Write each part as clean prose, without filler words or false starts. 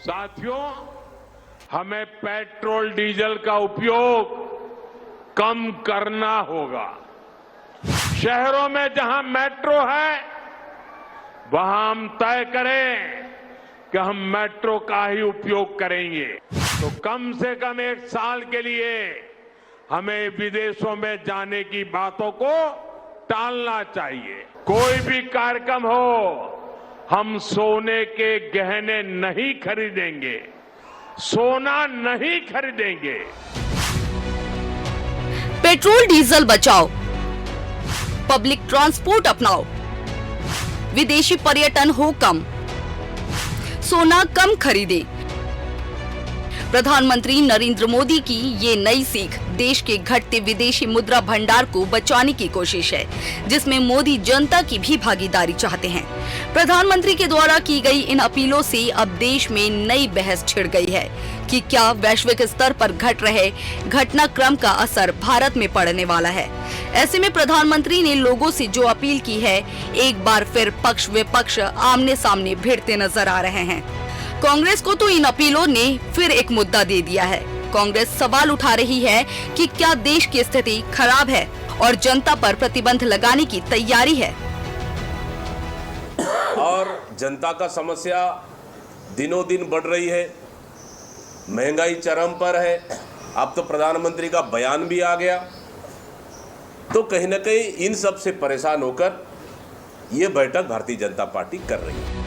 साथियों, हमें petrol diesel का उपयोग कम करना होगा। शहरों में जहां मेट्रो है, वहां हम तय करें कि हम मेट्रो का ही उपयोग करेंगे। तो कम से कम 1 साल के लिए हमें विदेशों में जाने की बातों को टालना चाहिए। कोई भी कार्यक्रम हो, हम सोने के गहने नहीं खरीदेंगे, सोना नहीं खरीदेंगे। पेट्रोल डीजल बचाओ, पब्लिक ट्रांसपोर्ट अपनाओ, विदेशी पर्यटन हो कम, सोना कम खरीदे। प्रधानमंत्री नरेंद्र मोदी की ये नई सीख देश के घटते विदेशी मुद्रा भंडार को बचाने की कोशिश है, जिसमें मोदी जनता की भी भागीदारी चाहते हैं। प्रधानमंत्री के द्वारा की गई इन अपीलों से अब देश में नई बहस छिड़ गई है कि क्या वैश्विक स्तर पर घट रहे घटनाक्रम का असर भारत में पड़ने वाला है। ऐसे में प्रधानमंत्री ने लोगों से जो अपील की है, एक बार फिर पक्ष विपक्ष आमने सामने भिड़ते नजर आ रहे हैं। कांग्रेस को तो इन अपीलों ने फिर एक मुद्दा दे दिया है। कांग्रेस सवाल उठा रही है कि क्या देश की स्थिति खराब है और जनता पर प्रतिबंध लगाने की तैयारी है। और जनता का समस्या दिनों दिन बढ़ रही है, महंगाई चरम पर है। अब तो प्रधानमंत्री का बयान भी आ गया। तो कहीं न कहीं इन सब से परेशान होकर ये बैठक भारतीय जनता पार्टी कर रही है।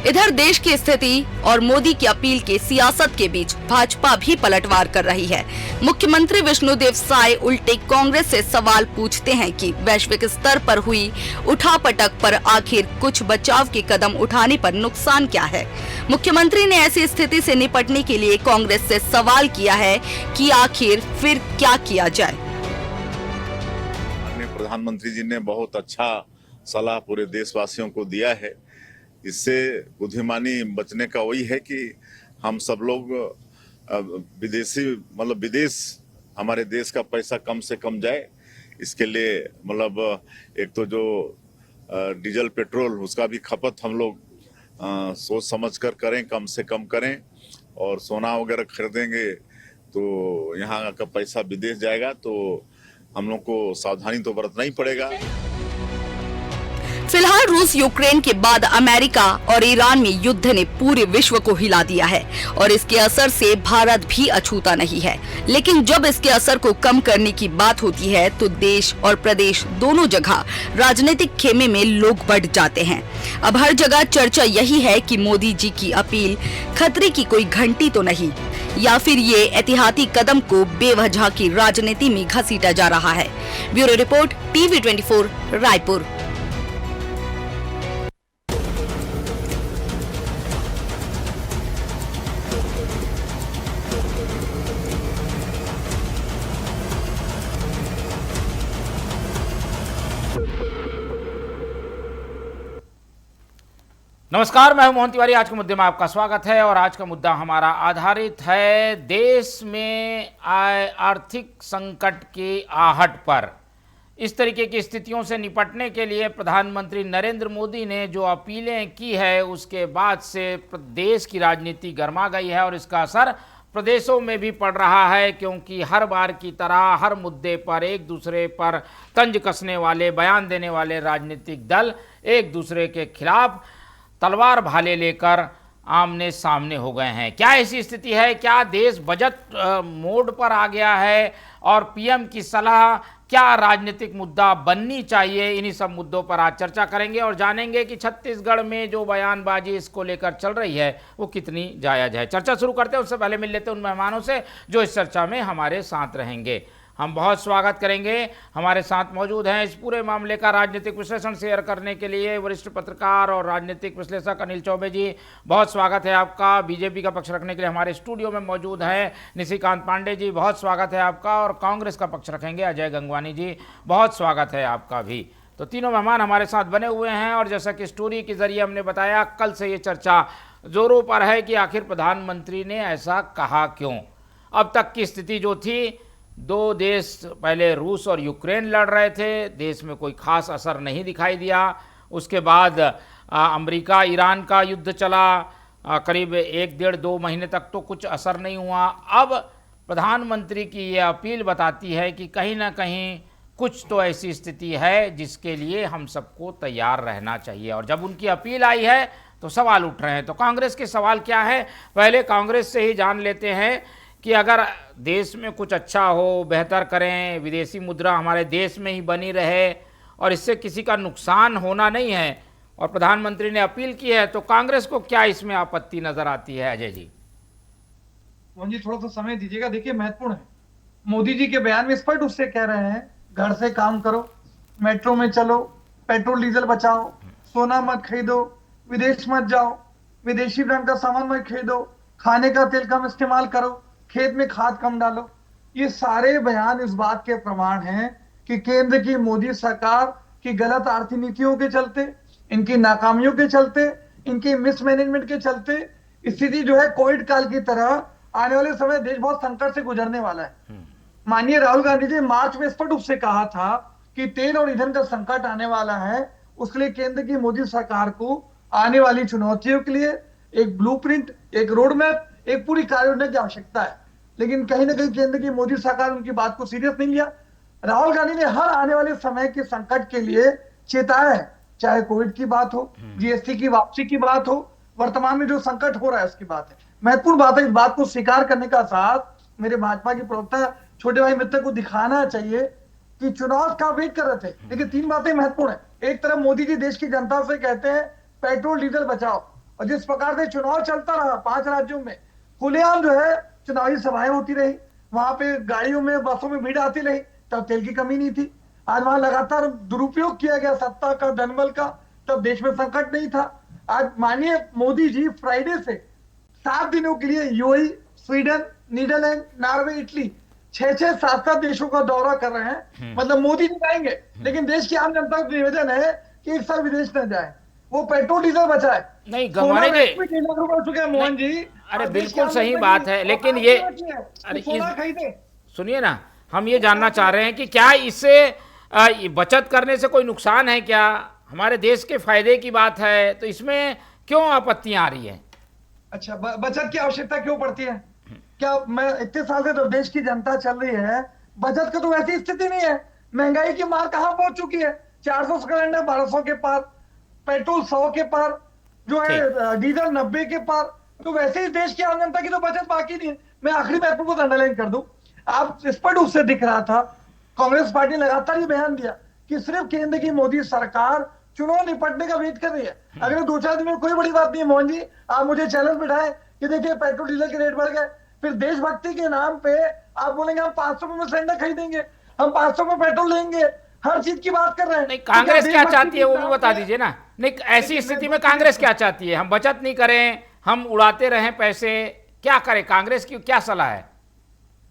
इधर देश की स्थिति और मोदी की अपील के सियासत के बीच भाजपा भी पलटवार कर रही है। मुख्यमंत्री विष्णुदेव साय उल्टे कांग्रेस से सवाल पूछते हैं कि वैश्विक स्तर पर हुई उठापटक पर आखिर कुछ बचाव के कदम उठाने पर नुकसान क्या है। मुख्यमंत्री ने ऐसी स्थिति से निपटने के लिए कांग्रेस से सवाल किया है कि आखिर फिर क्या किया जाए। प्रधानमंत्री जी ने बहुत अच्छा सलाह पूरे देशवासियों को दिया है। इससे बुद्धिमानी बचने का वही है कि हम सब लोग विदेश हमारे देश का पैसा कम से कम जाए। इसके लिए एक तो जो डीजल पेट्रोल उसका भी खपत हम लोग सोच समझ कर करें, कम से कम करें। और सोना वगैरह खरीदेंगे तो यहाँ का पैसा विदेश जाएगा, तो हम लोग को सावधानी तो बरतना ही पड़ेगा। फिलहाल रूस यूक्रेन के बाद अमेरिका और ईरान में युद्ध ने पूरे विश्व को हिला दिया है और इसके असर से भारत भी अछूता नहीं है। लेकिन जब इसके असर को कम करने की बात होती है तो देश और प्रदेश दोनों जगह राजनीतिक खेमे में लोग बढ़ जाते हैं। अब हर जगह चर्चा यही है कि मोदी जी की अपील खतरे की कोई घंटी तो नहीं, या फिर ये एहतियाती कदम को बेवजह की राजनीति में घसीटा जा रहा है। Bureau report, TV 24, Raipur. नमस्कार, मैं हूं मोहन तिवारी। आज के मुद्दे में आपका स्वागत है और आज का मुद्दा हमारा आधारित है देश में आए आर्थिक संकट की आहट पर। इस तरीके की स्थितियों से निपटने के लिए प्रधानमंत्री नरेंद्र मोदी ने जो अपीलें की है, उसके बाद से देश की राजनीति गर्मा गई है और इसका असर प्रदेशों में भी पड़ रहा है, क्योंकि हर बार की तरह हर मुद्दे पर एक दूसरे पर तंज कसने वाले, बयान देने वाले राजनीतिक दल एक दूसरे के खिलाफ तलवार भाले लेकर आमने सामने हो गए हैं। क्या ऐसी स्थिति है? क्या देश बजट मोड पर आ गया है और पीएम की सलाह क्या राजनीतिक मुद्दा बननी चाहिए? इन्हीं सब मुद्दों पर आज चर्चा करेंगे और जानेंगे कि छत्तीसगढ़ में जो बयानबाजी इसको लेकर चल रही है वो कितनी जायज़ है। चर्चा शुरू करते हैं, उससे पहले मिल लेते हैं उन मेहमानों से जो इस चर्चा में हमारे साथ रहेंगे। हम बहुत स्वागत करेंगे। हमारे साथ मौजूद हैं इस पूरे मामले का राजनीतिक विश्लेषण शेयर करने के लिए वरिष्ठ पत्रकार और राजनीतिक विश्लेषक अनिल चौबे जी, बहुत स्वागत है आपका। बीजेपी का पक्ष रखने के लिए हमारे स्टूडियो में मौजूद हैं निशिकांत पांडे जी, बहुत स्वागत है आपका। और कांग्रेस का पक्ष रखेंगे अजय गंगवानी जी, बहुत स्वागत है आपका भी। तो तीनों मेहमान हमारे साथ बने हुए हैं और जैसा कि स्टोरी के जरिए हमने बताया, कल से ये चर्चा जोरों पर है कि आखिर प्रधानमंत्री ने ऐसा कहा क्यों। अब तक की स्थिति जो थी, दो देश पहले रूस और यूक्रेन लड़ रहे थे, देश में कोई खास असर नहीं दिखाई दिया। उसके बाद अमेरिका ईरान का युद्ध चला, करीब 1-1.5-2 महीने तक तो कुछ असर नहीं हुआ। अब प्रधानमंत्री की ये अपील बताती है कि कहीं ना कहीं कुछ तो ऐसी स्थिति है जिसके लिए हम सबको तैयार रहना चाहिए। और जब उनकी अपील आई है तो सवाल उठ रहे हैं। तो कांग्रेस के सवाल क्या है, पहले कांग्रेस से ही जान लेते हैं कि अगर देश में कुछ अच्छा हो, बेहतर करें, विदेशी मुद्रा हमारे देश में ही बनी रहे और इससे किसी का नुकसान होना नहीं है, और प्रधानमंत्री ने अपील की है, तो कांग्रेस को क्या इसमें आपत्ति नजर आती है? अजय जी, मोहन जी थोड़ा सा समय दीजिएगा। देखिए महत्वपूर्ण है, मोदी जी के बयान में स्पष्ट उससे कह रहे हैं घर से काम करो, मेट्रो में चलो, पेट्रोल डीजल बचाओ, सोना मत खरीदो, विदेश मत जाओ, विदेशी ब्रांड का सामान मत खरीदो, खाने का तेल कम इस्तेमाल करो, खेत में खाद कम डालो। ये सारे बयान इस बात के प्रमाण हैं कि केंद्र की मोदी सरकार की गलत आर्थिक नीतियों के चलते, इनकी नाकामियों के चलते, इनके मिसमैनेजमेंट के चलते स्थिति जो है कोविड काल की तरह आने वाले समय देश बहुत संकट से गुजरने वाला है। माननीय राहुल गांधी जी मार्च में स्पष्ट रूप से कहा था कि तेल और ईंधन का संकट आने वाला है, उसके लिए केंद्र की मोदी सरकार को आने वाली चुनौतियों के लिए एक ब्लूप्रिंट, एक रोड मैप, एक पूरी कार्य योजना की आवश्यकता है। लेकिन कहीं ना कहीं केंद्र की मोदी सरकार उनकी बात को सीरियस नहीं लिया। राहुल गांधी ने हर आने वाले समय के संकट के लिए चेताया है, चाहे कोविड की बात हो, जीएसटी की वापसी की बात हो, वर्तमान में जो संकट हो रहा है उसकी बात है। महत्वपूर्ण बात है, इस बात को स्वीकार करने का साथ मेरे भाजपा के प्रवक्ता छोटे भाई मित्र को दिखाना चाहिए कि चुनाव का वेट कर रहे थे। लेकिन 3 बातें महत्वपूर्ण है। एक तरफ मोदी जी देश की जनता से कहते हैं पेट्रोल डीजल बचाओ, और जिस प्रकार से चुनाव चलता रहा 5 राज्यों में खुलेआम जो है चुनावी सभाएं होती रही, वहां पे गाड़ियों में बसों में भीड़ आती रही, तब तेल की कमी नहीं थी। आज वहां लगातार दुरुपयोग किया गया सत्ता का, धनबल का, तब देश में संकट नहीं था। आज माननीय मोदी जी फ्राइडे से 7 दिनों के लिए UAE, Sweden, Netherlands, Norway, Italy 6-6, 7-7 देशों का दौरा कर रहे हैं। मतलब मोदी जी जाएंगे, लेकिन देश की आम जनता को निवेदन है कि एक साल विदेश न जाए, वो पेट्रोल डीजल बचाए। नहीं गंवारेंगे बढ़ चुके हैं मोहन जी। अरे बिल्कुल सही बात है, लेकिन ये सुनिए ना, हम ये जानना चाह रहे हैं कि क्या इससे बचत करने से कोई नुकसान है क्या? हमारे देश के फायदे की बात है, तो इसमें क्यों आपत्तियां आ रही है? अच्छा, बचत की आवश्यकता क्यों पड़ती है? क्या मैं इतने साल से तो देश की जनता चल रही है, बचत का तो वैसी स्थिति नहीं है। महंगाई की मार कहां पहुंच चुकी है? 400 सिलेंडर 1200 के पार, पेट्रोल 100 के पार, जो है डीजल 90 के पार। तो वैसे ही देश की आम जनता की तो बचत बाकी नहीं है। मैं आखिरी महत्व को अंडरलाइन कर दूं, आप स्पष्ट रूप से दिख रहा था कांग्रेस पार्टी ने लगातार ये बयान दिया कि सिर्फ केंद्र की मोदी सरकार चुनाव निपटने का वेट कर रही है। अगले 2-4 दिन में कोई बड़ी बात नहीं है मोहन जी, आप मुझे चैलेंज बिठाएं कि देखिए पेट्रोल डीजल के रेट बढ़ गए, फिर देशभक्ति के नाम पे आप बोलेंगे हम 500 रुपए में सिलेंडर खरीदेंगे, हम 500 में पेट्रोल लेंगे, हर चीज की बात कर रहे हैं। नहीं, कांग्रेस क्या चाहती है वो भी बता दीजिए ना। नहीं, ऐसी स्थिति में कांग्रेस क्या चाहती है? हम बचत नहीं करें, हम उड़ाते रहें पैसे, क्या करें? कांग्रेस की क्या सलाह है?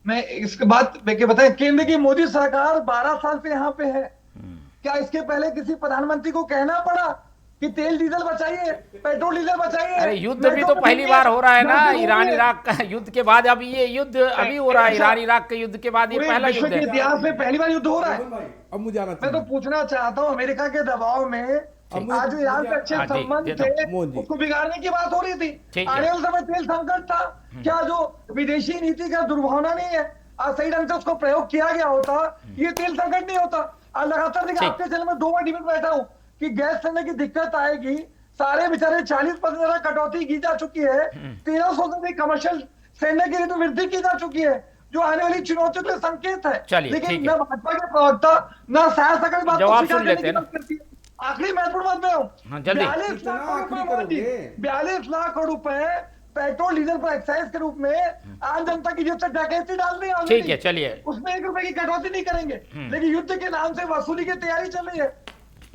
मैं इसके बाद देखिए बताएं, केंद्र की मोदी सरकार 12 साल से यहाँ पे है। क्या इसके पहले किसी प्रधानमंत्री को कहना पड़ा कि तेल डीजल बचाइए, पेट्रोल डीजल बचाइए? अरे युद्ध भी तो पहली बार हो रहा है ना, ईरान इराक का युद्ध के बाद। अब ये युद्ध अभी हो रहा है, ईरान इराक के युद्ध के बाद ये पहला युद्ध है। इतिहास में पहली बार युद्ध हो रहा है। अब मुझे मैं तो पूछना चाहता हूँ, अमेरिका के दबाव में आज ईरान से अच्छे संबंध थे, उसको बिगाड़ने की बात हो रही थी। आने वाले समय तेल संकट था, क्या जो विदेशी नीति का दुर्भावना नहीं है, आज सही ढंग से उसको प्रयोग किया गया होता, ये तेल संकट नहीं होता। आज लगातार देखिए, आपके चैनल में 2 बार डिबेट बैठा हूँ कि गैस सिलेंडर की दिक्कत आएगी, सारे बेचारे 40% कटौती की जा चुकी है, 1300 से कमर्शियल सिलेंडर की रेट में वृद्धि की जा चुकी है, जो आने वाली चुनौतियों के लिए संकेत है। लेकिन न भाजपा के प्रवक्ता न शायद सकल बात जवाब सुन लेते हैं ना। आखिरी महत्वपूर्ण बात में हूँ, 42 लाख करोड़ रुपए पेट्रोल डीजल पर एक्साइज के रूप में आम जनता की जेब से डकैती डाल रही है। ठीक है, चलिए, उसमें 1 रुपए की कटौती नहीं करेंगे, लेकिन युद्ध के नाम से वसूली की तैयारी चल रही है।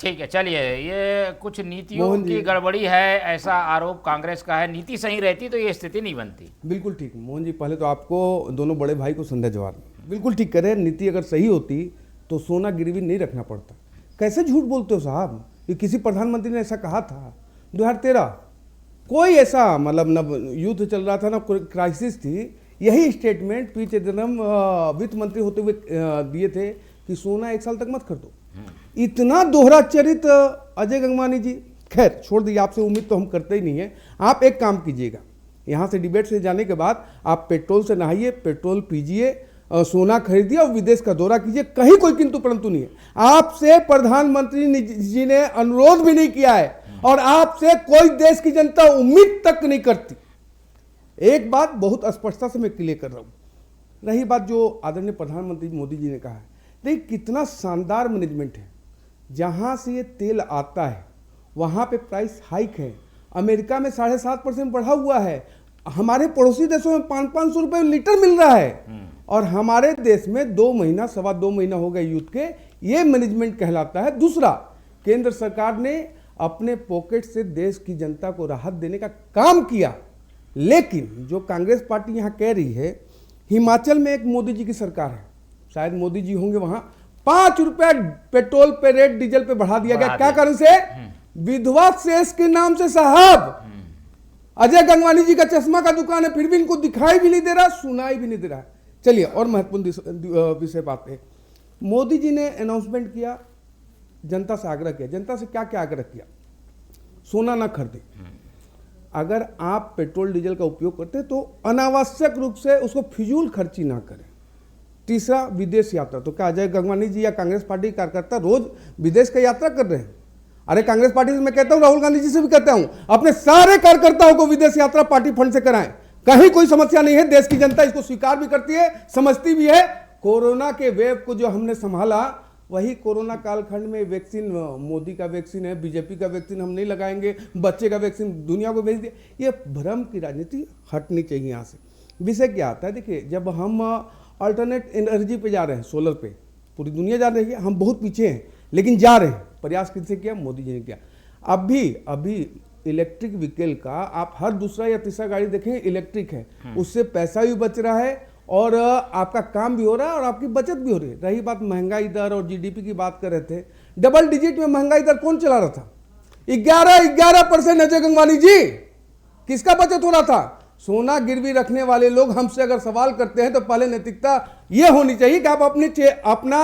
ठीक है, चलिए, ये कुछ नीतियों की गड़बड़ी है, ऐसा आरोप कांग्रेस का है। नीति सही रहती तो ये स्थिति नहीं बनती। बिल्कुल ठीक मोहन जी, पहले तो आपको दोनों बड़े भाई को संध्या जवाब बिल्कुल ठीक करे। नीति अगर सही होती तो सोना गिरवी नहीं रखना पड़ता। कैसे झूठ बोलते हो साहब? ये किसी प्रधानमंत्री ने ऐसा कहा था 2013, कोई ऐसा मतलब न युद्ध चल रहा था ना क्राइसिस थी। यही स्टेटमेंट पी चिदम्बरम वित्त मंत्री होते हुए दिए थे कि सोना 1 साल तक मत कर दो। इतना दोहरा चरित्र अजय गंगवानी जी, खैर छोड़ दीजिए, आपसे उम्मीद तो हम करते ही नहीं है। आप एक काम कीजिएगा, यहाँ से डिबेट से जाने के बाद आप पेट्रोल से नहाइए, पेट्रोल पीजिए, सोना खरीदिए और विदेश का दौरा कीजिए, कहीं कोई किंतु परंतु नहीं है। आपसे प्रधानमंत्री जी ने अनुरोध भी नहीं किया है और आपसे कोई देश की जनता उम्मीद तक नहीं करती। एक बात बहुत स्पष्टता से मैं क्लियर कर रहा हूं, रही बात जो आदरणीय प्रधानमंत्री मोदी जी ने कहा है, देखिए कितना शानदार मैनेजमेंट है। जहां से ये तेल आता है वहां पे प्राइस हाइक है। अमेरिका में 7.5% बढ़ा हुआ है, हमारे पड़ोसी देशों में 500-500 रुपये लीटर मिल रहा है, और हमारे देश में 2 महीना 2.25 महीना हो गए युद्ध के। ये मैनेजमेंट कहलाता है। दूसरा, केंद्र सरकार ने अपने पॉकेट से देश की जनता को राहत देने का काम किया, लेकिन जो कांग्रेस पार्टी यहाँ कह रही है, हिमाचल में एक मोदी जी की सरकार है, शायद मोदी जी होंगे वहां, 5 रुपया पेट्रोल पे रेट, डीजल पे बढ़ा दिया गया। क्या कारण से? विधवा सेस के नाम से साहब। अजय गंगवानी जी का चश्मा का दुकान है, फिर भी इनको दिखाई भी नहीं दे रहा, सुनाई भी नहीं दे रहा। चलिए और महत्वपूर्ण विषय बात है। मोदी जी ने अनाउंसमेंट किया, जनता से आग्रह किया। जनता से क्या क्या आग्रह किया? सोना ना खरीदे। अगर आप पेट्रोल डीजल का उपयोग करते हैं तो अनावश्यक रूप से उसको फिजूल खर्ची ना करें। तीसरा, विदेश यात्रा। तो क्या अजय गंगवानी जी या कांग्रेस पार्टी के कार्यकर्ता रोज विदेश का यात्रा कर रहे हैं? अरे कांग्रेस पार्टी से मैं कहता हूं, राहुल गांधी जी से भी कहता हूं, अपने सारे कार्यकर्ताओं को विदेश यात्रा पार्टी फंड से कराएं, कहीं कोई समस्या नहीं है। देश की जनता इसको स्वीकार भी करती है, समझती भी है। कोरोना के वेव को जो हमने संभाला, वही कोरोना कालखंड में वैक्सीन, मोदी का वैक्सीन है, बीजेपी का वैक्सीन हम नहीं लगाएंगे, बच्चे का वैक्सीन दुनिया को भेज दिया। ये भ्रम की राजनीति हटनी चाहिए यहाँ से। विषय क्या आता है, देखिए जब हम अल्टरनेट एनर्जी पे जा रहे हैं, सोलर पे पूरी दुनिया जा रही है, हम बहुत पीछे हैं लेकिन जा रहे हैं। प्रयास किससे किया? मोदी जी ने किया। अभी इलेक्ट्रिक व्हीकल का आप हर दूसरा या तीसरा गाड़ी देखें इलेक्ट्रिक है, उससे पैसा भी बच रहा है और आपका काम भी हो रहा है और आपकी बचत भी हो रही है। रही बात महंगाई दर और जीडीपी की बात कर रहे थे, डबल डिजिट में महंगाई दर कौन चला रहा था? 11% अजय गंगवानी जी। किसका बचत हो रहा था? सोना गिरवी रखने वाले लोग हमसे अगर सवाल करते हैं तो पहले नैतिकता यह होनी चाहिए कि आप अपना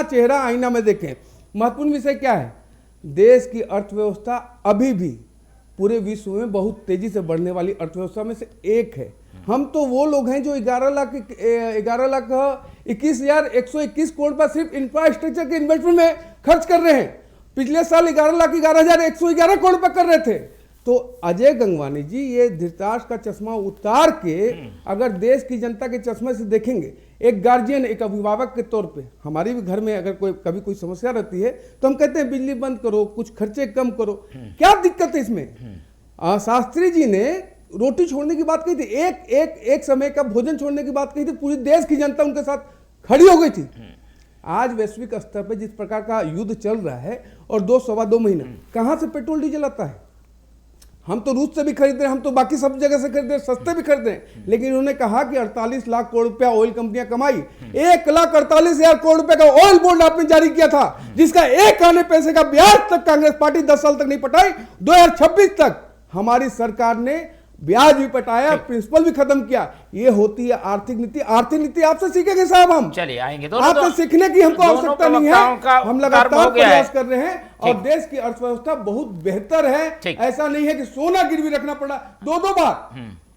चेहरा आईना में देखें। महत्वपूर्ण विषय क्या है? देश की अर्थव्यवस्था अभी भी पूरे विश्व में बहुत तेजी से बढ़ने वाली अर्थव्यवस्था में से एक है। हम तो वो लोग हैं जो 11,21,121 करोड़ पर सिर्फ इंफ्रास्ट्रक्चर के इन्वेस्टमेंट में खर्च कर रहे हैं। पिछले साल 11,11,111 करोड़ पर कर रहे थे। तो अजय गंगवानी जी ये धृतराष्ट्र का चश्मा उतार के अगर देश की जनता के चश्मे से देखेंगे, एक गार्जियन, एक अभिभावक के तौर पे, हमारी भी घर में अगर कभी कोई समस्या रहती है तो हम कहते हैं बिजली बंद करो, कुछ खर्चे कम करो। क्या दिक्कत है इसमें? शास्त्री जी ने रोटी छोड़ने की बात कही थी, एक समय का भोजन छोड़ने की बात कही थी, पूरी देश की जनता उनके साथ खड़ी हो गई थी। आज वैश्विक स्तर पर जिस प्रकार का युद्ध चल रहा है और 2-2.25 महीना, कहां से पेट्रोल डीजल आता है? हम तो रूस से भी खरीद रहे हैं, हम तो बाकी सब जगह से खरीद रहे हैं, सस्ते भी खरीद रहे हैं। लेकिन उन्होंने कहा कि 48 लाख करोड़ रुपया ऑयल कंपनियां कमाई, 1,48,000 करोड़ रुपए का ऑयल बॉन्ड आपने जारी किया था, जिसका एक आने पैसे का ब्याज तक कांग्रेस पार्टी 10 साल तक नहीं पटाई। 2026 तक हमारी सरकार ने ब्याज भी पटाया, प्रिंसिपल भी खत्म किया। ये होती है आर्थिक नीति। आर्थिक नीति आपसे सीखेंगे साहब, हम चलिए आएंगे। आपसे सीखने की हमको आवश्यकता नहीं है, हम लगातार प्रयास कर रहे हैं और देश की अर्थव्यवस्था बहुत बेहतर है। ऐसा नहीं है कि सोना गिरवी रखना पड़ा। 2 बार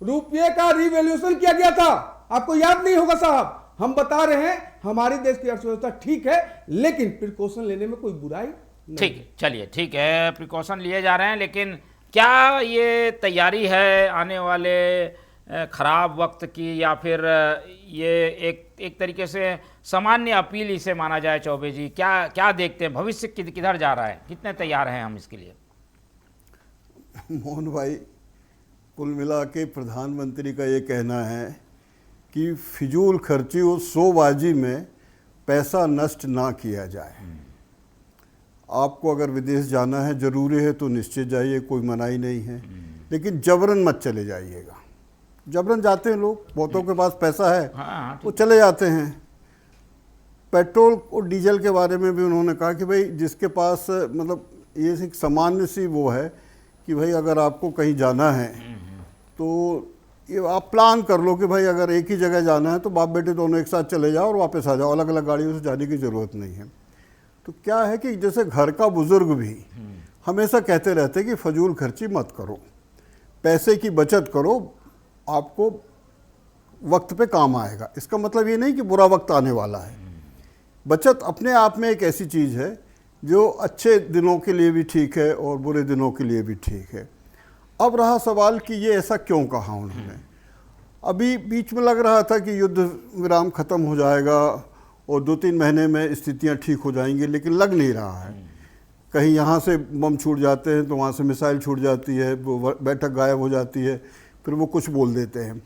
रुपये का रिवैल्यूएशन किया गया था, आपको याद नहीं होगा साहब। हम बता रहे हैं हमारी देश की अर्थव्यवस्था ठीक है, लेकिन प्रिकॉशन लेने में कोई बुराई नहीं। ठीक है, चलिए ठीक है, प्रिकॉशन लिए जा रहे हैं, लेकिन क्या ये तैयारी है आने वाले खराब वक्त की, या फिर ये एक तरीके से सामान्य अपील इसे माना जाए? चौबे जी क्या देखते हैं, भविष्य किधर जा रहा है, कितने तैयार हैं हम इसके लिए? मोहन भाई, कुल मिला के प्रधानमंत्री का ये कहना है कि फिजूल खर्ची और शोबाजी में पैसा नष्ट ना किया जाए। आपको अगर विदेश जाना है, जरूरी है तो निश्चित जाइए, कोई मनाही नहीं है, लेकिन जबरन मत चले जाइएगा। जबरन जाते हैं लोग, बहुतों के पास पैसा है वो चले जाते हैं। पेट्रोल और डीजल के बारे में भी उन्होंने कहा कि भाई जिसके पास मतलब ये एक सामान्य सी वो है कि भाई अगर आपको कहीं जाना है तो ये आप प्लान कर लो कि भाई अगर एक ही जगह जाना है तो बाप बेटे दोनों एक साथ चले जाओ और वापस आ जाओ, अलग अलग गाड़ियों से जाने की ज़रूरत नहीं है। तो क्या है कि जैसे घर का बुजुर्ग भी हमेशा कहते रहते हैं कि फजूल खर्ची मत करो, पैसे की बचत करो, आपको वक्त पे काम आएगा। इसका मतलब ये नहीं कि बुरा वक्त आने वाला है। बचत अपने आप में एक ऐसी चीज़ है जो अच्छे दिनों के लिए भी ठीक है और बुरे दिनों के लिए भी ठीक है। अब रहा सवाल कि ये ऐसा क्यों कहा उन्होंने। अभी बीच में लग रहा था कि युद्ध विराम ख़त्म हो जाएगा और 2-3 महीने में स्थितियां ठीक हो जाएंगी, लेकिन लग नहीं रहा है। कहीं यहाँ से बम छूट जाते हैं तो वहाँ से मिसाइल छूट जाती है, वो बैठक गायब हो जाती है, फिर वो कुछ बोल देते हैं।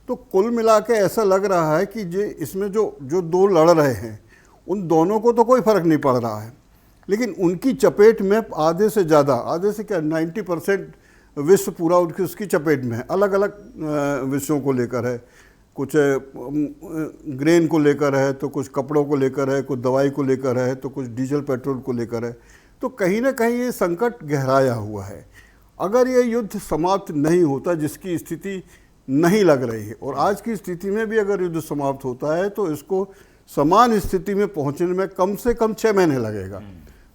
तो कुल मिला के ऐसा लग रहा है कि इसमें जो दो लड़ रहे हैं उन दोनों को तो कोई फ़र्क नहीं पड़ रहा है, लेकिन उनकी चपेट में आधे से ज़्यादा, आधे से क्या 90% विश्व पूरा उसकी चपेट में है। अलग अलग विषयों को लेकर है, कुछ ग्रेन को लेकर है, तो कुछ कपड़ों को लेकर है, कुछ दवाई को लेकर है, तो कुछ डीजल पेट्रोल को लेकर है। तो कहीं ना कहीं ये संकट गहराया हुआ है। अगर ये युद्ध समाप्त नहीं होता, जिसकी स्थिति नहीं लग रही है, और आज की स्थिति में भी अगर युद्ध समाप्त होता है तो इसको समान स्थिति में पहुंचने में कम से कम 6 महीने लगेगा।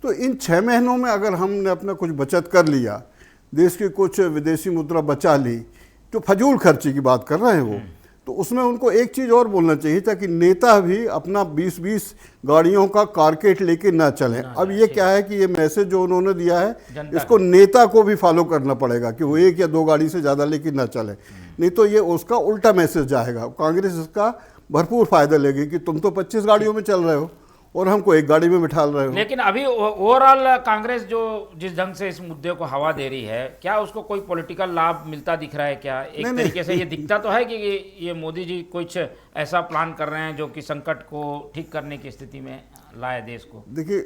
तो इन 6 महीनों में अगर हमने अपना कुछ बचत कर लिया, देश की कुछ विदेशी मुद्रा बचा ली, जो फजूल खर्ची की बात कर रहे हैं वो, तो उसमें उनको एक चीज़ और बोलना चाहिए था कि नेता भी अपना 20-20 गाड़ियों का कारकेट लेके ना चलें। अब ये क्या है कि ये मैसेज जो उन्होंने दिया है, इसको नेता को भी फॉलो करना पड़ेगा कि वो 1 या 2 गाड़ी से ज़्यादा लेके ना चले, नहीं तो ये उसका उल्टा मैसेज जाएगा। कांग्रेस इसका भरपूर फायदा लेगी कि तुम तो 25 गाड़ियों में चल रहे हो और हमको 1 गाड़ी में बिठा रहे हो। लेकिन अभी ओवरऑल कांग्रेस जो जिस ढंग से इस मुद्दे को हवा दे रही है, क्या उसको कोई पॉलिटिकल लाभ मिलता दिख रहा है क्या? एक तरीके से ये दिखता तो है कि ये मोदी जी कुछ ऐसा प्लान कर रहे हैं जो कि संकट को ठीक करने की स्थिति में लाए देश को। देखिए,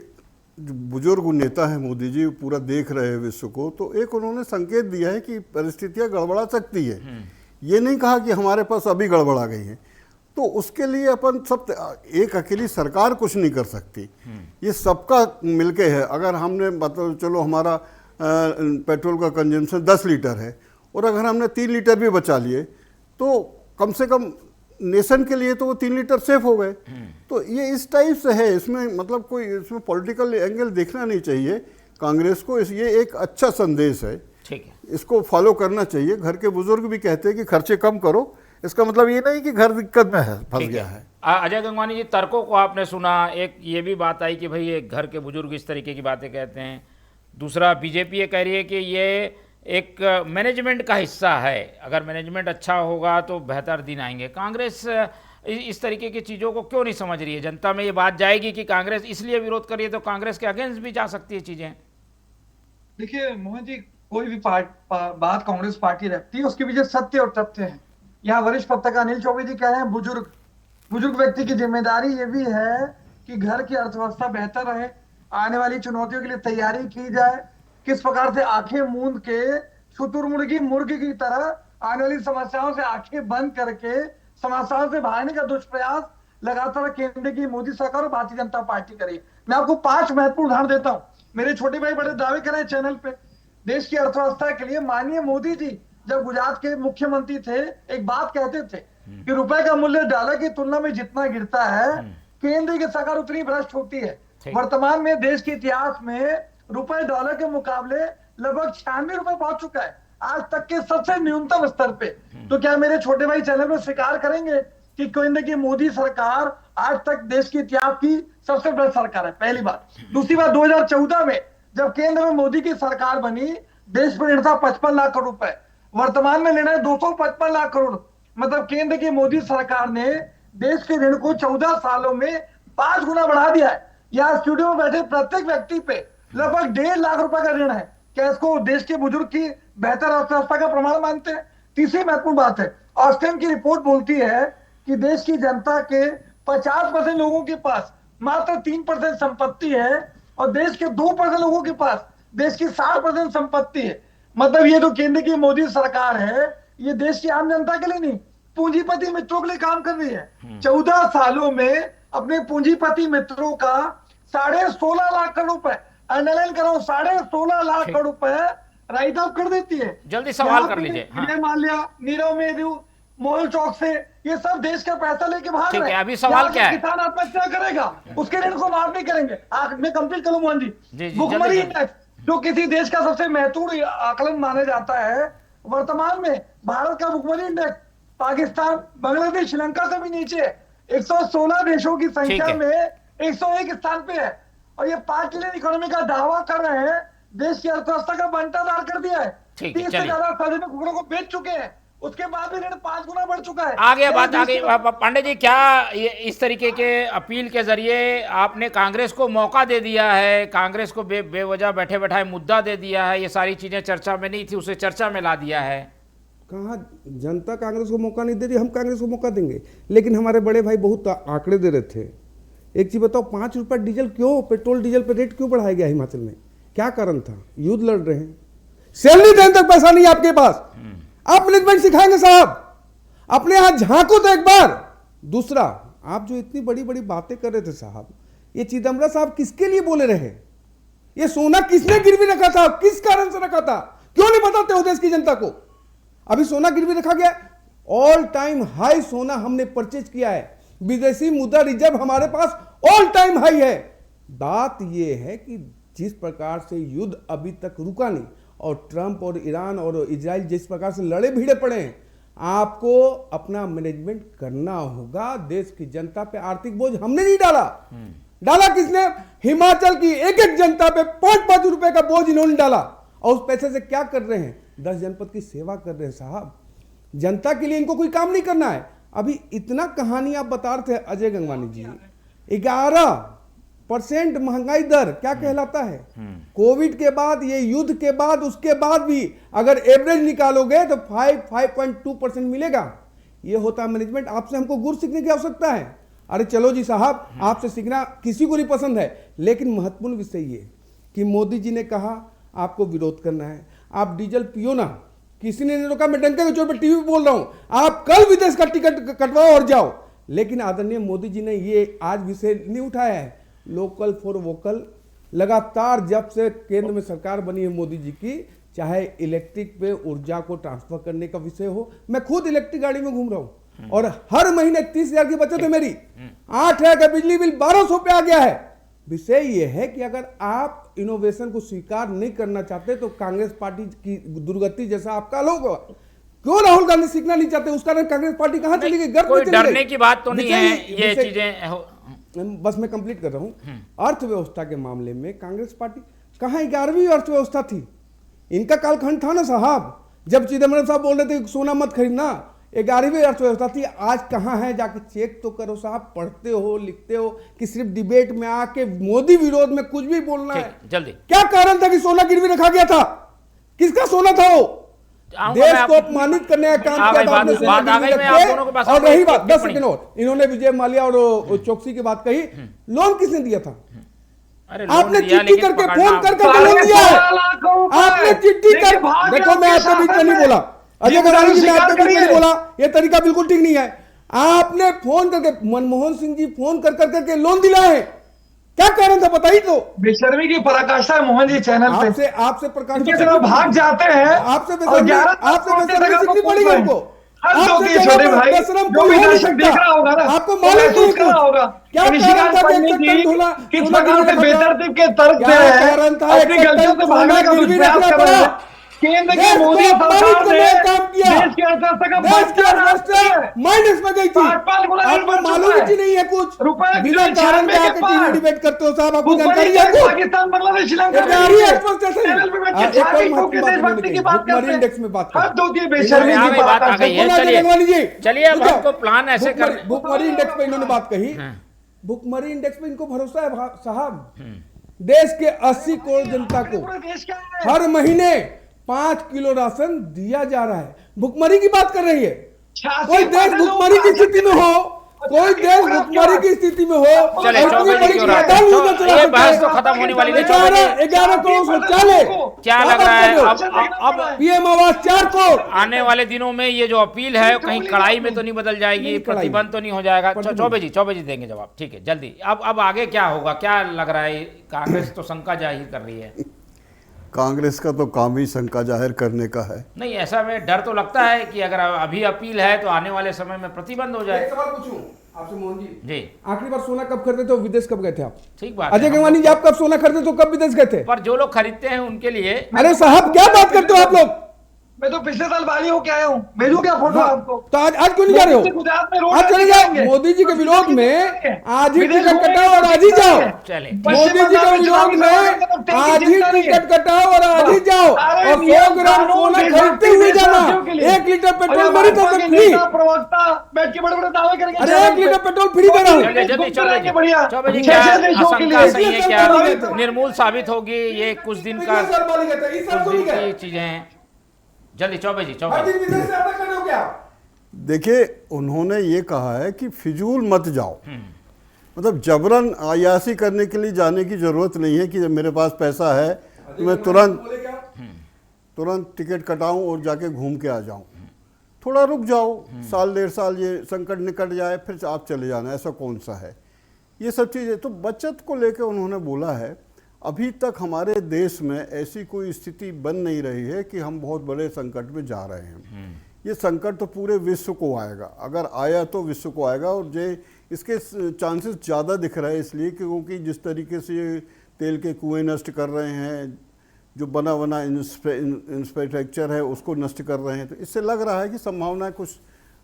जो बुजुर्ग नेता है मोदी जी, पूरा देख रहे हैं विश्व को, तो एक उन्होंने संकेत दिया है कि परिस्थितियां गड़बड़ा सकती है। ये नहीं कहा कि हमारे पास अभी गड़बड़ा गई है। तो उसके लिए अपन सब, एक अकेली सरकार कुछ नहीं कर सकती, ये सबका मिलके है। अगर हमने मतलब चलो हमारा पेट्रोल का कंजम्पशन 10 लीटर है और अगर हमने 3 लीटर भी बचा लिए तो कम से कम नेशन के लिए तो वो 3 लीटर सेफ हो गए। तो ये इस टाइप से है, इसमें मतलब कोई इसमें पॉलिटिकल एंगल देखना नहीं चाहिए कांग्रेस को। ये एक अच्छा संदेश है, ठीक है, इसको फॉलो करना चाहिए। घर के बुजुर्ग भी कहते हैं कि खर्चे कम करो, इसका मतलब ये नहीं कि घर दिक्कत में है, फंस गया है। अजय गंगवानी जी, तर्कों को आपने सुना। एक ये भी बात आई कि भाई ये घर के बुजुर्ग इस तरीके की बातें कहते हैं। दूसरा, बीजेपी ये कह रही है कि ये एक मैनेजमेंट का हिस्सा है, अगर मैनेजमेंट अच्छा होगा तो बेहतर दिन आएंगे। कांग्रेस इस तरीके की चीज़ों को क्यों नहीं समझ रही है? जनता में ये बात जाएगी कि कांग्रेस इसलिए विरोध कर रही है, तो कांग्रेस के अगेंस्ट भी जा सकती है चीज़ें। देखिए मोहन जी, कोई भी बात कांग्रेस पार्टी रखती है उसके पीछे सत्य और तथ्य है। यहाँ वरिष्ठ पत्रकार अनिल चौबे जी कह रहे हैं बुजुर्ग व्यक्ति की जिम्मेदारी ये भी है कि घर की अर्थव्यवस्था बेहतर रहे, आने वाली चुनौतियों के लिए तैयारी की जाए, किस प्रकार से आंखें मूंद के शुतुरमुर्गी मुर्गी की तरह आने वाली समस्याओं से आंखें बंद करके समस्याओं से भागने का दुष्प्रयास लगातार केंद्र की मोदी सरकार और भारतीय जनता पार्टी करी। मैं आपको 5 महत्वपूर्ण उदाहरण देता हूं। मेरे छोटे भाई बड़े दावे कर रहे हैं चैनल पे। देश की अर्थव्यवस्था के लिए माननीय मोदी जी जब गुजरात के मुख्यमंत्री थे, एक बात कहते थे कि रुपए का मूल्य डॉलर की तुलना में जितना गिरता है, केंद्र की सरकार उतनी भ्रष्ट होती है। वर्तमान में देश के इतिहास में रुपए डॉलर के मुकाबले लगभग 96 रुपए पहुंच चुका है, आज तक के सबसे न्यूनतम स्तर पे। तो क्या मेरे छोटे भाई चैनल में स्वीकार करेंगे कि केंद्र की मोदी सरकार आज तक देश के इतिहास की सबसे बड़ी सरकार है? पहली बात। दूसरी बात, 2014 में जब केंद्र में मोदी की सरकार बनी, देश में ऋण था 55 लाख करोड़ रुपए, वर्तमान में ऋण है 255 लाख करोड़। मतलब केंद्र की मोदी सरकार ने देश के ऋण को 14 सालों में 5 गुना बढ़ा दिया है। यहाँ स्टूडियो में बैठे प्रत्येक व्यक्ति पे लगभग 1.5 लाख रुपए का ऋण है। क्या इसको देश के बुजुर्ग की बेहतर अर्थव्यवस्था का प्रमाण मानते हैं? तीसरी महत्वपूर्ण बात है, ऑस्टिन की रिपोर्ट बोलती है कि देश की जनता के 50% लोगों के पास मात्र 3% संपत्ति है और देश के 2% लोगों के पास देश की 60% संपत्ति है। मतलब ये जो केंद्र की मोदी सरकार है, ये देश की आम जनता के लिए नहीं, पूंजीपति मित्रों के लिए काम कर रही है। 14 सालों में अपने पूंजीपति मित्रों का 16.5 लाख करोड़ रुपए, अंडरलाइन करो, 16.5 लाख करोड़ रुपए राइट ऑफ कर देती है। जल्दी सवाल कर लीजिए। मान लिया नीरव मेरू मोहल चौक से, ये सब देश का पैसा लेके भाग रहे हैं। अभी सवाल क्या है? किसान आत्महत्या करेगा, उसके ऋण को माफ नहीं करेंगे। मैं कंप्लीट करूं मोहन जी। भुखमरी इंडेक्स जो किसी देश का सबसे महत्वपूर्ण आकलन माना जाता है, वर्तमान में भारत का भुखमरी इंडेक्स पाकिस्तान, बांग्लादेश, श्रीलंका से भी नीचे 116 देशों की संख्या है। में 101 स्थान पे है। और ये 5 ट्रिलियन इकोनॉमी का दावा कर रहे हैं, देश की अर्थव्यवस्था का बंटाधार कर दिया है। ठीक है, 30 से चलिए। ज्यादा सार्वजनिक उपक्रमों को बेच चुके हैं, उसके बाद भी ऋण 5 गुना बढ़ चुका है। आ गया बात, आ देश गई। की- पांडे जी, क्या ये इस तरीके के अपील के जरिए आपने कांग्रेस को मौका दे दिया है, कांग्रेस को बेवजह बैठे बैठाए मुद्दा दे दिया है, ये सारी चीजें चर्चा में नहीं थी उसे चर्चा में ला दिया है? कहाँ जनता कांग्रेस को मौका नहीं दे रही, हम कांग्रेस को मौका देंगे। लेकिन हमारे बड़े भाई बहुत आंकड़े दे रहे थे। एक चीज बताओ, 5 रुपये डीजल क्यों, पेट्रोल डीजल पे रेट क्यों बढ़ाया गया हिमाचल में? क्या कारण था? युद्ध लड़ रहे हैं, सैलरी देने तक पैसा नहीं है आपके पास। आप मैनेजमेंट सिखाएंगे साहब, अपने यहाँ झांको तो एक बार। दूसरा, आप जो इतनी बड़ी बड़ी बातें कर रहे थे साहब, ये चिदम्बरम साहब किसके लिए बोले रहे? ये सोना किसने गिरवी रखा था, किस कारण से रखा था, क्यों नहीं बताते हो देश की जनता को? अभी सोना गिरवी रखा गया, ऑल टाइम हाई सोना हमने परचेज किया है, विदेशी मुद्रा रिजर्व हमारे पास ऑल टाइम हाई है। बात यह है कि जिस प्रकार से युद्ध अभी तक रुका नहीं, और ट्रंप और ईरान और इजराइल जिस प्रकार से लड़े भिड़े पड़े हैं, आपको अपना मैनेजमेंट करना होगा। देश की जनता पे आर्थिक बोझ हमने नहीं डाला, डाला किसने? हिमाचल की एक एक जनता पे 5-5 रुपए का बोझ इन्होंने डाला। और उस पैसे से क्या कर रहे हैं? 10 जनपद की सेवा कर रहे हैं साहब। जनता के लिए इनको कोई काम नहीं करना है। अभी इतना कहानी आप बता रहे थे अजय गंगवानी जी, 11% महंगाई दर क्या कहलाता है? कोविड के बाद, ये युद्ध के बाद, उसके बाद भी अगर एवरेज निकालोगे तो 5.2% मिलेगा। ये होता है मैनेजमेंट। आपसे हमको गुर सीखने की आवश्यकता है? अरे चलो जी साहब, आपसे सीखना किसी को नहीं पसंद है, लेकिन महत्वपूर्ण विषय ये कि मोदी जी ने कहा आपको विरोध करना है, आप डीजल पियो ना, किसी ने नहीं रोका। मैं डंके के चोट पर टीवी पे बोल रहा हूं, आप कल विदेश का टिकट कटवाओ और जाओ। लेकिन आदरणीय मोदी जी ने ये आज विषय नहीं उठाया है। लोकल फॉर वोकल लगातार जब से केंद्र में सरकार बनी है मोदी जी की, चाहे इलेक्ट्रिक पे ऊर्जा को ट्रांसफर करने का विषय हो, मैं खुद इलेक्ट्रिक गाड़ी में घूम रहा हूं और हर महीने 30,000 की बचत है मेरी, 8,000 का बिजली बिल 1,200 पे आ गया है। विषय यह है कि अगर आप इनोवेशन को स्वीकार नहीं करना चाहते तो कांग्रेस पार्टी की दुर्गति जैसा आपका होगा। क्यों राहुल गांधी सीखना नहीं चाहते? उसका कांग्रेस पार्टी कहां चली गई? गर्त कोई में चली गई। डरने की बात तो नहीं है, ये चीजें बस मैं कंप्लीट कर रहा हूं। अर्थव्यवस्था के मामले में कांग्रेस पार्टी कहां 11वीं अर्थव्यवस्था थी? इनका कालखंड था ना साहब, जब चिदम्बरम साहब बोल रहे थे सोना मत खरीदना, 11वीं अर्थव्यवस्था थी। आज कहां है? जाके चेक तो करो साहब। पढ़ते हो, लिखते हो कि सिर्फ डिबेट में आके मोदी विरोध में कुछ भी बोलना है। जल्दी क्या कारण था कि सोना गिरवी रखा गया था? किसका सोना था वो? देश को अपमानित करने का काम किया था आपने सोना गिरवी रख के। और रही बात 10 सेकंड और, इन्होंने विजय माल्या और चौकसी की बात कही, लोन किसने दिया था? आपने चिट्ठी करके फोन करके लोन दिया है। आपने चिट्ठी कर, देखो मैं आपके बीच में नहीं बोला, अजय गंगवानी जी, मैं आपके बीच में नहीं बोला, ये तरीका बिल्कुल ठीक नहीं है। आपने फोन करके, मनमोहन सिंह जी फोन कर करके लोन दिलाए हैं, क्या कारण था बताइए तो? बेशर्मी की पराकाष्ठा है मोहन जी चैनल पे। आपसे प्रकाश भाग जाते हैं, आपसे बेशर्मी सीखनी पड़ेगी हमको। छोटे भाई जो भी दर्शक देख रहा होगा ना, आपको मालूम नहीं कर रहा होगा क्या कारण था कि किस प्रकार से बेतरतीब के तर्क दे रहे हैं, अपनी गलतियों से भागने का प्रयास कर रहे हैं। केंद्र की मोदी सरकार ने देश की अर्थव्यवस्था माइनस में गई थी। आपको मालूम ही नहीं है कुछ, बिना कारण के आके टीवी डिबेट करते हो साहब, आपको जानकारी है? पाकिस्तान, बांग्लादेश, श्रीलंका इंडेक्स में बात चलिए अब हमको प्लान ऐसे कर, भुखमरी इंडेक्स पे इन्होंने बात कही। भुखमरी इंडेक्स पे इनको भरोसा है साहब। देश के 80 करोड़ जनता को हर महीने 5 किलो राशन दिया जा रहा है। भुखमरी की बात कर रही है। कोई देश भुखमरी की स्थिति में हो, कोई देश भुखमरी की स्थिति में हो, चले 24 बहस तो खत्म होने वाली नहीं। 11 करोड़ शौचालय, क्या लग रहा है अब पीएम आवास 4 करोड़, आने वाले दिनों में ये जो अपील है कहीं कड़ाई में तो नहीं बदल जाएगी, प्रतिबंध तो नहीं हो जाएगा? चौबे जी देंगे जवाब, ठीक है जल्दी। अब आगे क्या होगा, क्या लग रहा है? कांग्रेस तो शंका जाहिर कर रही है। कांग्रेस का तो काम ही शंका जाहिर करने का है। नहीं, ऐसा में डर तो लगता है कि अगर अभी अपील है तो आने वाले समय में प्रतिबंध हो जाए। एक सवाल पूछूं, आपसे मोहन जी आखिरी बार सोना कब खरीदे थे और विदेश कब गए थे आप? ठीक बात अजय है। गंगवानी जी, आप कब सोना खरीदे तो कब विदेश गए थे? पर जो लोग खरीदते हैं उनके लिए अरे साहब क्या बात करते हो आप लोग? मैं तो पिछले साल बाली होके आया हूँ, भेजू क्या फोटो आपको? तो आज क्यों नहीं जा रहे हो? गुजरात में रोड आज चले जाओ। मोदी जी के विरोध में आज ही टिकट कटाओ और आज ही जाओ। चले मोदी जी के विरोध में आज ही टिकट कटाओ और आज ही जाओ और 100 ग्राम सोना खरीदते हुए जाना। 1 लीटर पेट्रोल मेरी तरफ से फ्री। प्रवक्ता बैठ के बड़े बड़े दावे करेंगे। अरे 1 लीटर पेट्रोल फ्री दे रहा हूँ। चलिए जल्दी चौबे जी, बढ़िया। चौबे जी, 6 क्या देशों के आशंका लिए सही है, इस क्या साल बोली निर्मूल साबित होगी? ये कुछ दिन का इस साल बोली गए थे, इस साल कुछ बोली दिन गए। की चीजें हैं। जल्दी चौबे जी, हर चौबे दिन विदेश से आता कर रहे हो क्या? देखिए, उन्होंने ये कहा है कि फिजूल मत जाओ, मतलब जबरन अयाशी करने के लिए जाने की जरूरत नहीं है कि जब मेरे पास पैसा है तो मैं तुरंत टिकट कटाऊं और जाके घूम के आ जाऊं। थोड़ा रुक जाओ, साल 1.5 साल ये संकट निकट जाए फिर आप चले जाना, ऐसा कौन सा है? ये सब चीज़ें तो बचत को लेकर उन्होंने बोला है। अभी तक हमारे देश में ऐसी कोई स्थिति बन नहीं रही है कि हम बहुत बड़े संकट में जा रहे हैं। ये संकट तो पूरे विश्व को आएगा, अगर आया तो विश्व को आएगा और जो इसके चांसेस ज़्यादा दिख रहे हैं इसलिए क्योंकि जिस तरीके से ये तेल के कुएं नष्ट कर रहे हैं, जो बना बना इंफ्रास्ट्रक्चर है उसको नष्ट कर रहे हैं, तो इससे लग रहा है कि संभावना कुछ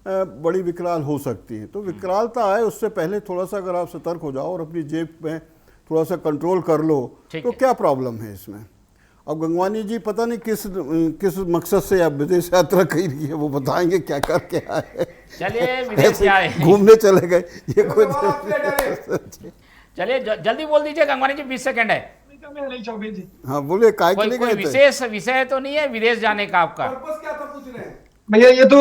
बड़ी विकराल हो सकती है। तो विकरालता आए उससे पहले थोड़ा सा अगर आप सतर्क हो जाओ और अपनी जेब में थोड़ा सा कंट्रोल कर लो तो क्या प्रॉब्लम है इसमें? अब गंगवानी जी पता नहीं किस मकसद से आप विदेश यात्रा कर रही है, वो बताएंगे क्या करके आए। चलिए विदेश से आए, घूमने चले गए, ये कोई चलिए जल्दी बोल दीजिए गंगवानी जी, 20 सेकंड है। नहीं चौबे जी, हाँ बोले काय के कोई लिए कोई गए थे? विशेष विषय तो नहीं है विदेश जाने का आपका? पर्पस क्या था पूछ रहे हैं? भैया ये तो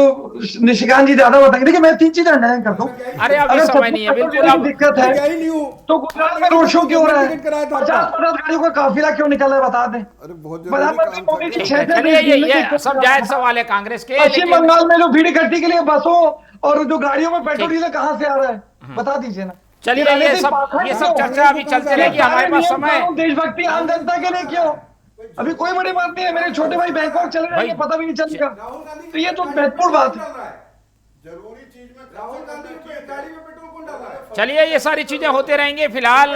निशिकांत जी ज्यादा बताएंगे। देखिए मैं 3 चीजें अंडरलाइन कर दूं। अरे अभी अगर समय नहीं है, बिल्कुल सबको अब दिक्कत मैं है क्या ही नहीं हूँ। तो गुजरात में रोड शो क्यों हो रहा है? टिकट कराया था 50 गाड़ियों का काफिला क्यों निकला है बता दें। अरे बहुत प्रधानमंत्री मोदी जी जरूरी 6 चलिए ये सब जायज सवाल है कांग्रेस के, पश्चिम लेकिन बंगाल में जो भीड़ इकट्ठी के लिए बसों और जो गाड़ियों में पेट्रोल डीजल कहाँ से आ रहा है बता दीजिए ना। चलिए ये सब चर्चा अभी चलते रहेगी, हमारे पास समय। देशभक्ति आम जनता के लिए क्यों? अभी कोई बड़ी बात नहीं है। मेरे छोटे भाई बैंकॉक चले जाएंगे, पता भी नहीं चलेगा। तो ये तो महत्वपूर्ण बात है। जरूरी चीज में राहुल गांधी की गाड़ी में पेट्रोल कौन डाला है? चलिए ये सारी चीजें होते रहेंगे। फिलहाल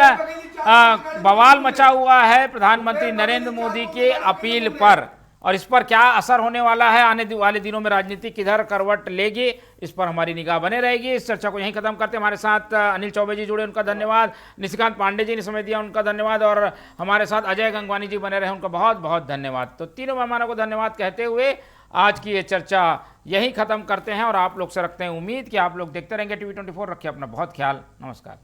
बवाल मचा हुआ है प्रधानमंत्री नरेंद्र मोदी के अपील पर, और इस पर क्या असर होने वाला है, आने वाले दिनों में राजनीति किधर करवट लेगी, इस पर हमारी निगाह बने रहेगी। इस चर्चा को यहीं खत्म करते हैं। हमारे साथ अनिल चौबे जी जुड़े, उनका धन्यवाद। निशिकांत पांडे जी ने समय दिया, उनका धन्यवाद। और हमारे साथ अजय गंगवानी जी बने रहे, उनका बहुत बहुत धन्यवाद। तो तीनों मेहमानों को धन्यवाद कहते हुए आज की ये चर्चा यहीं खत्म करते हैं और आप लोग से रखते हैं उम्मीद कि आप लोग देखते रहेंगे TV24। रखिए अपना बहुत ख्याल। नमस्कार।